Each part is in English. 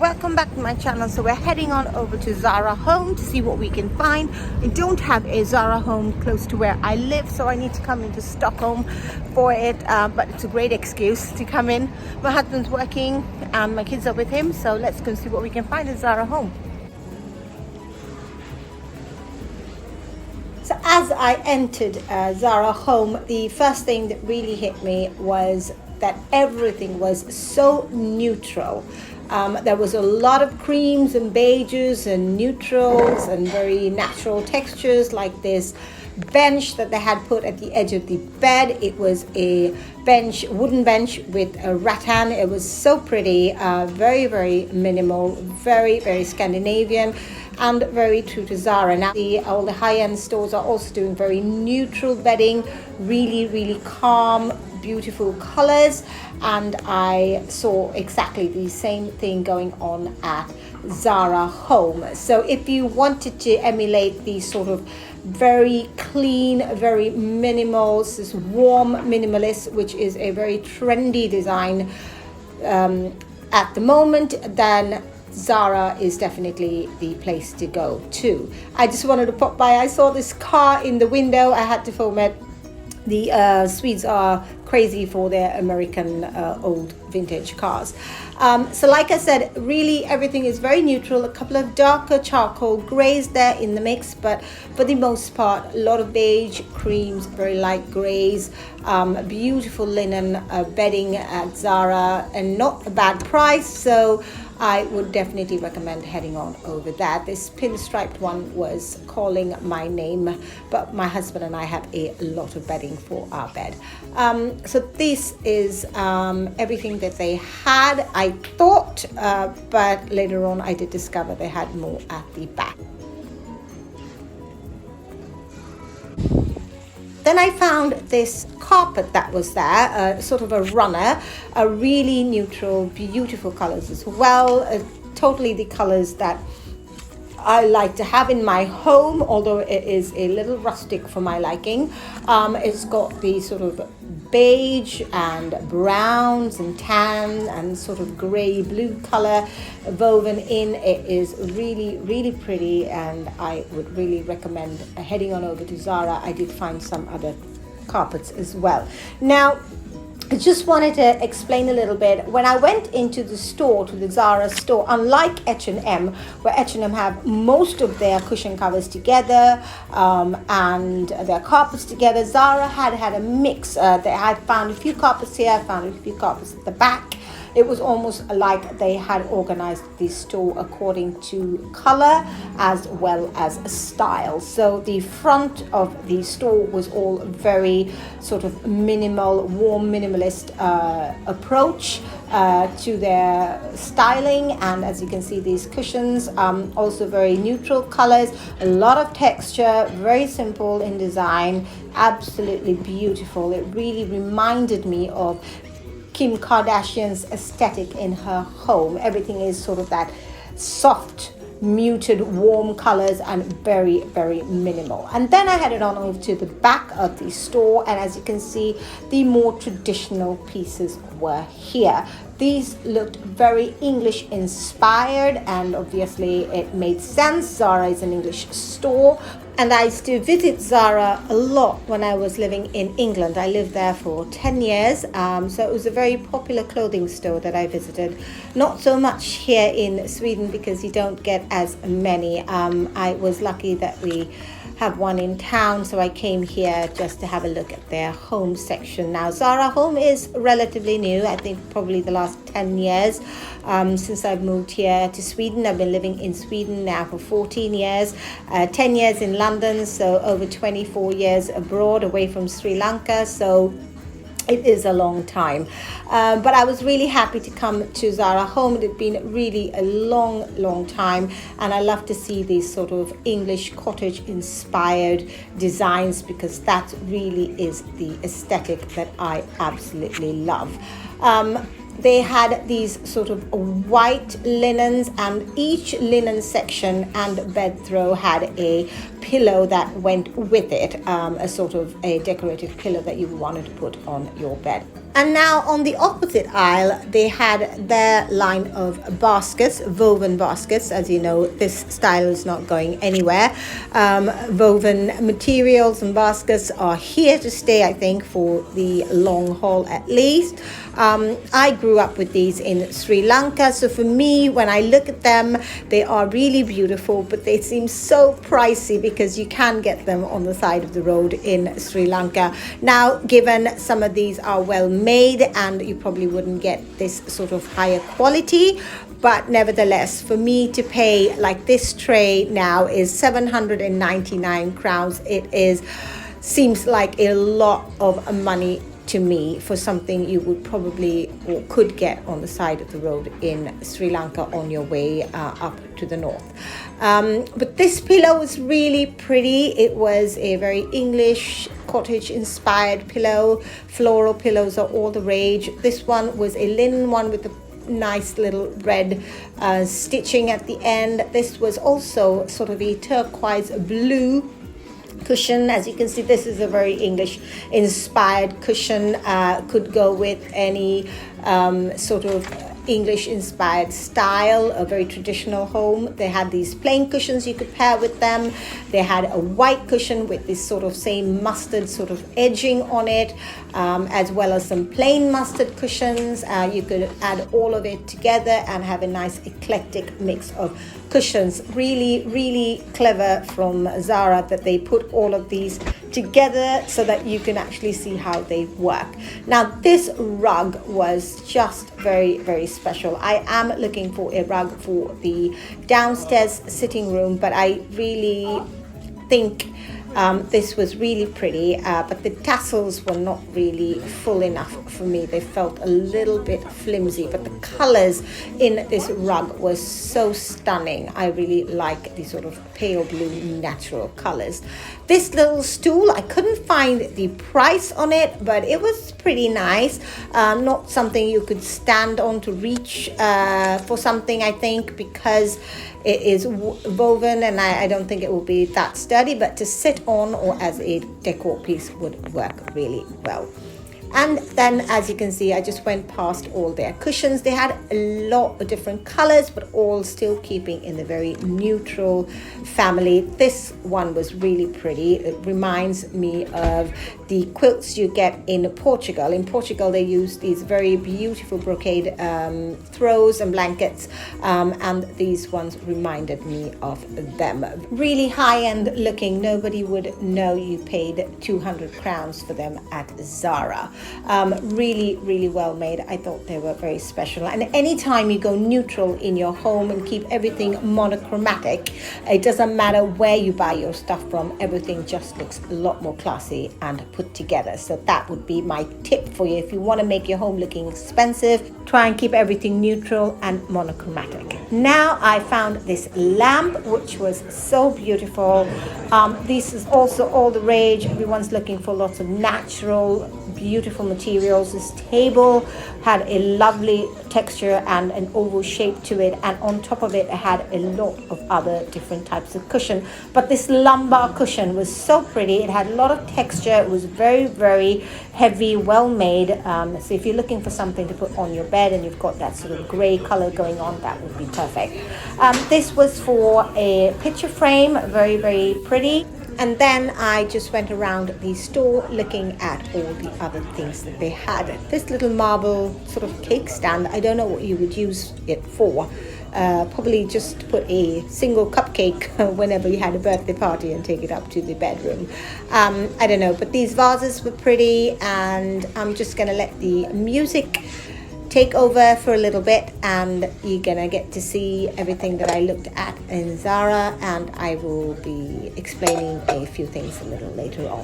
welcome back to my channel. So we're heading on over to Zara Home to see what we can find. I don't have a Zara Home close to where I live, so I need to come into Stockholm for it, but it's a great excuse to come in. My husband's working and my kids are with him, so let's go see what we can find at Zara Home. So as I entered Zara Home, the first thing that really hit me was that everything was so neutral. There was a lot of creams and beiges and neutrals and very natural textures, like this bench that they had put at the edge of the bed. It was a bench, wooden bench with a rattan. It was so pretty, very, very minimal, very, very Scandinavian, and very true to Zara. Now, all the high-end stores are also doing very neutral bedding, really, really calm, beautiful colors, and I saw exactly the same thing going on at Zara Home. So if you wanted to emulate the sort of very clean, very minimal, this warm minimalist, which is a very trendy design at the moment, then Zara is definitely the place to go to. I just wanted to pop by. I saw this car in the window. I had to film it. The Swedes are crazy for their American old vintage cars. So like I said, really everything is very neutral. A couple of darker charcoal grays there in the mix, but for the most part, a lot of beige, creams, very light grays, beautiful linen bedding at Zara, and not a bad price. So I would definitely recommend heading on over that. This pinstriped one was calling my name, but my husband and I have a lot of bedding for our bed. So this is everything that they had, I thought, but later on I did discover they had more at the back. Then I found this carpet that was there, sort of a runner, a really neutral, beautiful colors as well, totally the colors that I like to have in my home, although it is a little rustic for my liking. It's got the sort of beige and browns and tan and sort of grey blue color woven in. It is really, really pretty, and I would really recommend heading on over to Zara. I did find some other carpets as well. Now, I just wanted to explain a little bit. When I went into the store, to the Zara store, unlike H&M, where H&M have most of their cushion covers together and their carpets together, Zara had a mix. They had found a few carpets here, found a few carpets at the back. It was almost like they had organized the store according to color as well as style. So the front of the store was all very sort of minimal, warm, minimalist approach to their styling. And as you can see, these cushions, also very neutral colors, a lot of texture, very simple in design, absolutely beautiful. It really reminded me of Kim Kardashian's aesthetic in her home. Everything is sort of that soft, muted, warm colors and very, very minimal. And then I headed on over to the back of the store, and as you can see, the more traditional pieces were here. These looked very English inspired, and obviously it made sense. Zara is an English store, and I used to visit Zara a lot when I was living in England. I lived there for 10 years, so it was a very popular clothing store that I visited. Not so much here in Sweden because you don't get as many. I was lucky that we have one in town, so I came here just to have a look at their home section. Now, Zara Home is relatively new. I think probably the last 10 years since I've moved here to Sweden. I've been living in Sweden now for 14 years, 10 years in London, so over 24 years abroad, away from Sri Lanka. So it is a long time, but I was really happy to come to Zara Home. It had been really a long time, and I love to see these sort of English cottage inspired designs, because that really is the aesthetic that I absolutely love. They had these sort of white linens, and each linen section and bed throw had a pillow that went with it, a sort of a decorative pillow that you wanted to put on your bed. And now on the opposite aisle, they had their line of baskets, woven baskets. As you know, this style is not going anywhere. Woven materials and baskets are here to stay, I think, for the long haul at least. I grew up with these in Sri Lanka, so for me, when I look at them, they are really beautiful, but they seem so pricey because you can get them on the side of the road in Sri Lanka. Now, given some of these are well made and you probably wouldn't get this sort of higher quality, but nevertheless, for me to pay like this tray now is 799 crowns. It seems like a lot of money to me for something you would probably or could get on the side of the road in Sri Lanka on your way up to the north. But this pillow was really pretty. It was a very English cottage inspired pillow. Floral pillows are all the rage. This one was a linen one with a nice little red stitching at the end. This was also sort of a turquoise blue cushion. As you can see, this is a very English inspired cushion. Could go with any sort of English inspired style, a very traditional home. They had these plain cushions you could pair with them. They had a white cushion with this sort of same mustard sort of edging on it, as well as some plain mustard cushions. You could add all of it together and have a nice eclectic mix of cushions. Really, really clever from Zara that they put all of these together so that you can actually see how they work. Now, this rug was just very, very special. I am looking for a rug for the downstairs sitting room, but I really think this was really pretty, but the tassels were not really full enough for me. They felt a little bit flimsy, but the colors in this rug was so stunning. I really like the sort of pale blue natural colors. This little stool, I couldn't find the price on it, but it was pretty nice. Not something you could stand on to reach for something, I think, because it is woven and I don't think it will be that sturdy, but to sit on or as a decor piece would work really well. And then, as you can see, I just went past all their cushions. They had a lot of different colors, but all still keeping in the very neutral family. This one was really pretty. It reminds me of the quilts you get in Portugal. In Portugal, they use these very beautiful brocade throws and blankets, and these ones reminded me of them. Really high-end looking. Nobody would know you paid 200 crowns for them at Zara. Really, really well made. I thought they were very special. And anytime you go neutral in your home and keep everything monochromatic, it doesn't matter where you buy your stuff from, everything just looks a lot more classy and put together. So that would be my tip for you. If you want to make your home looking expensive, try and keep everything neutral and monochromatic. Now I found this lamp, which was so beautiful. This is also all the rage. Everyone's looking for lots of natural, beautiful materials. This table had a lovely texture and an oval shape to it, and on top of it had a lot of other different types of cushion. But this lumbar cushion was so pretty. It had a lot of texture. It was very, very heavy, well made. So if you're looking for something to put on your bed and you've got that sort of gray color going on, that would be perfect. This was for a picture frame, very, very pretty. And then I just went around the store looking at all the other things that they had. This little marble sort of cake stand, I don't know what you would use it for. Probably just put a single cupcake whenever you had a birthday party and take it up to the bedroom. I don't know, but these vases were pretty, and I'm just going to let the music take over for a little bit, and you're gonna get to see everything that I looked at in Zara, and I will be explaining a few things a little later on.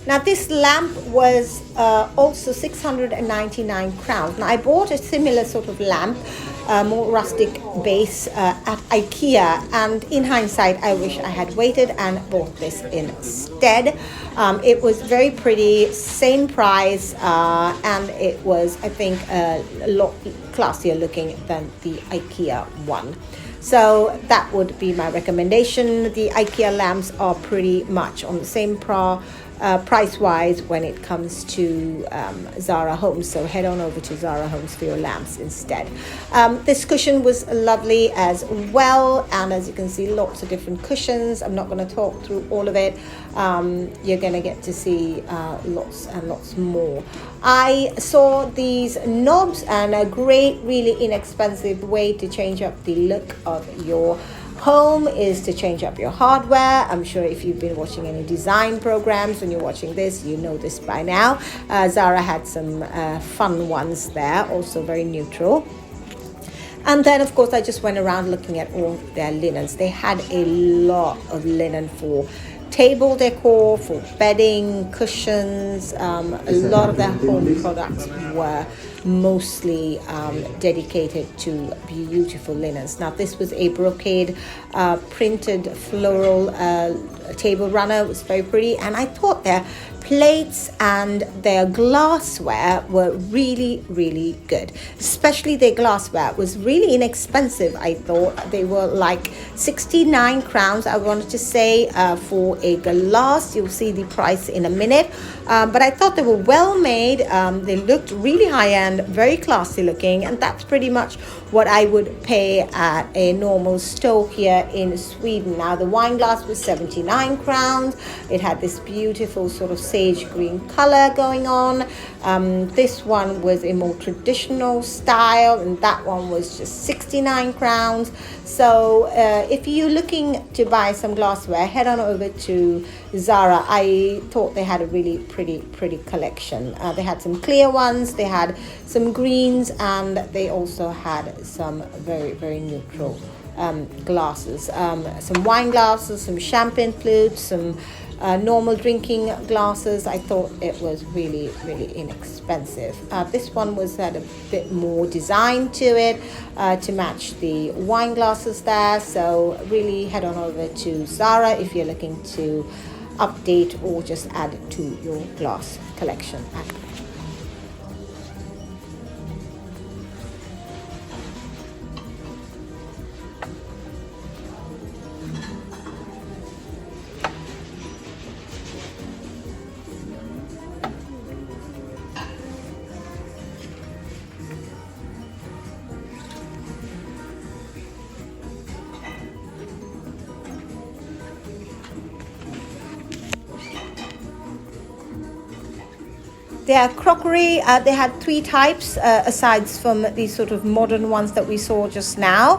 Now this lamp was also 699 crowns. Now I bought a similar sort of lamp more rustic base at IKEA, and in hindsight I wish I had waited and bought this instead. It was very pretty, same price, and it was, I think, a lot classier looking than the IKEA one. So that would be my recommendation. The IKEA lamps are pretty much on the same price-wise when it comes to Zara Homes. So head on over to Zara Homes for your lamps instead. This cushion was lovely as well. And as you can see, lots of different cushions. I'm not going to talk through all of it. You're going to get to see lots and lots more. I saw these knobs, and a great, really inexpensive way to change up the look of your home is to change up your hardware. I'm sure if you've been watching any design programs when you're watching this, you know this by now. Zara had some fun ones there, also very neutral. And then, of course, I just went around looking at all their linens. They had a lot of linen for table decor, for bedding, cushions. A lot of their home products were mostly dedicated to beautiful linens. Now, this was a brocade printed floral table runner. It was very pretty, and I thought their plates and their glassware were really, really good. Especially their glassware was really inexpensive. I thought they were like 69 crowns, I wanted to say, for a glass. You'll see the price in a minute, but I thought they were well made. They looked really high-end, very classy looking, and that's pretty much what I would pay at a normal store here in Sweden. Now, the wine glass was 79 crowns. It had this beautiful sort of sage green color going on. This one was a more traditional style, and that one was just 69 crowns. So if you're looking to buy some glassware, head on over to Zara. I thought they had a really pretty collection. They had some clear ones, they had some greens, and they also had some very neutral glasses. Some wine glasses, some champagne flutes, some normal drinking glasses. I thought it was really inexpensive. This one had a bit more design to it to match the wine glasses there. So really head on over to Zara if you're looking to update or just add to your glass collection. Their crockery, they had three types, aside from these sort of modern ones that we saw just now.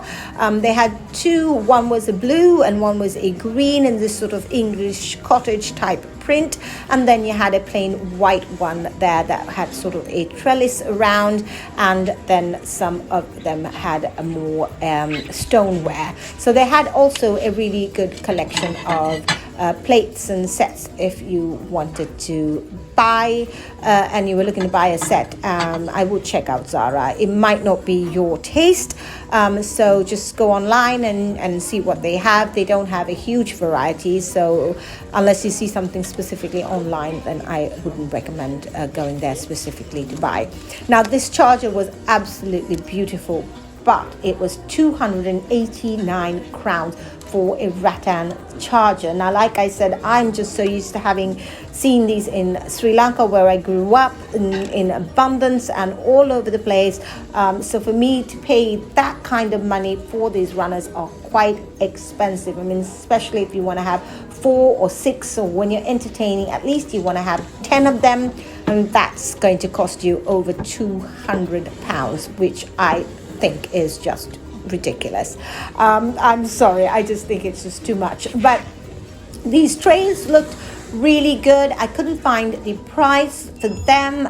They had two, one was a blue and one was a green in this sort of English cottage type print, and then you had a plain white one there that had sort of a trellis around, and then some of them had a more stoneware. So they had also a really good collection of plates and sets if you wanted to buy and you were looking to buy a set. I would check out Zara. It might not be your taste, so just go online and see what they have. They don't have a huge variety, so unless you see something specifically online, then I wouldn't recommend going there specifically to buy. Now, this charger was absolutely beautiful, but it was 289 crowns for a rattan charger. Now, like I said, I'm just so used to having seen these in Sri Lanka, where I grew up, in abundance and all over the place. So for me to pay that kind of money for these runners are quite expensive. I mean, especially if you want to have 4 or 6, or when you're entertaining, at least you want to have 10 of them, and that's going to cost you over £200, which I think is just ridiculous. I'm sorry, I just think it's just too much. But these trays looked really good. I couldn't find the price for them.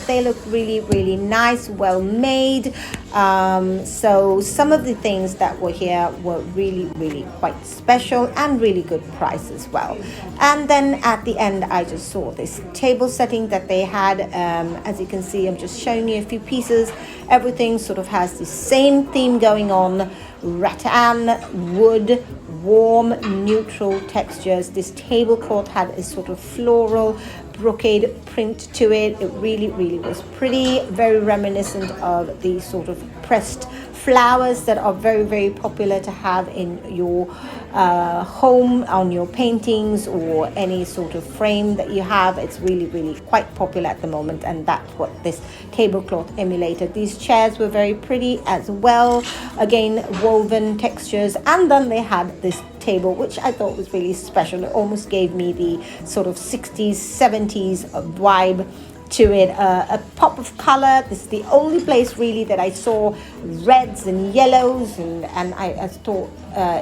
They look really, really nice, well made. So some of the things that were here were really, really quite special and really good price as well. And then at the end, I just saw this table setting that they had. As you can see, I'm just showing you a few pieces. Everything sort of has the same theme going on. Rattan, wood, warm, neutral textures. This tablecloth had a sort of floral brocade print to it. It really, really was pretty, very reminiscent of the sort of pressed flowers that are very, very popular to have in your home, on your paintings or any sort of frame that you have. It's really, really quite popular at the moment, and that's what this tablecloth emulated. These chairs were very pretty as well, again woven textures. And then they had this table, which I thought was really special. It almost gave me the sort of 60s 70s vibe to it, a pop of color. This is the only place really that I saw reds and yellows, and I thought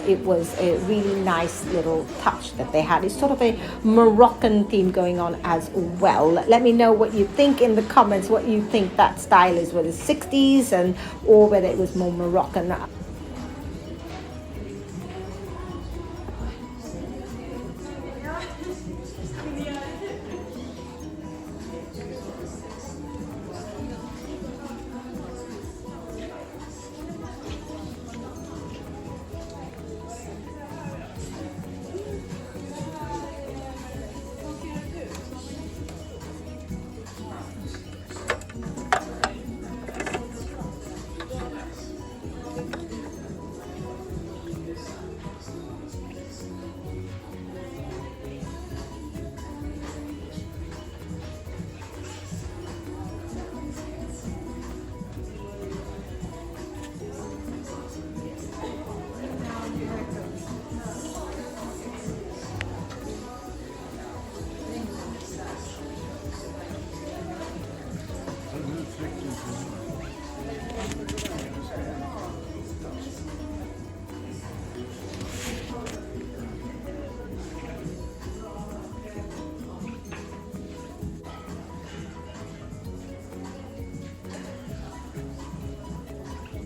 it was a really nice little touch that they had. It's sort of a Moroccan theme going on as well. Let me know what you think in the comments, what you think that style is, whether it's 60s and or whether it was more Moroccan.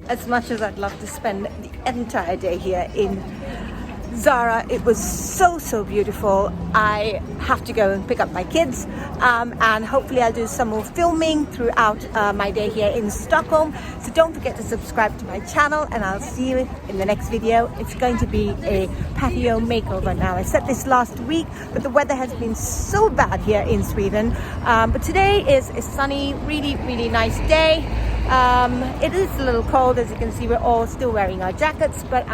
As much as I'd love to spend the entire day here in Zara, it was so beautiful. I have to go and pick up my kids, and hopefully I'll do some more filming throughout my day here in Stockholm. So don't forget to subscribe to my channel, and I'll see you in the next video. It's going to be a patio makeover now. I said this last week, but the weather has been so bad here in Sweden. But today is a sunny, really nice day. It is a little cold, as you can see. We're all still wearing our jackets, but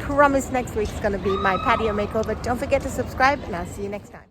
promise next week is going to be my patio makeover. Don't forget to subscribe, and I'll see you next time.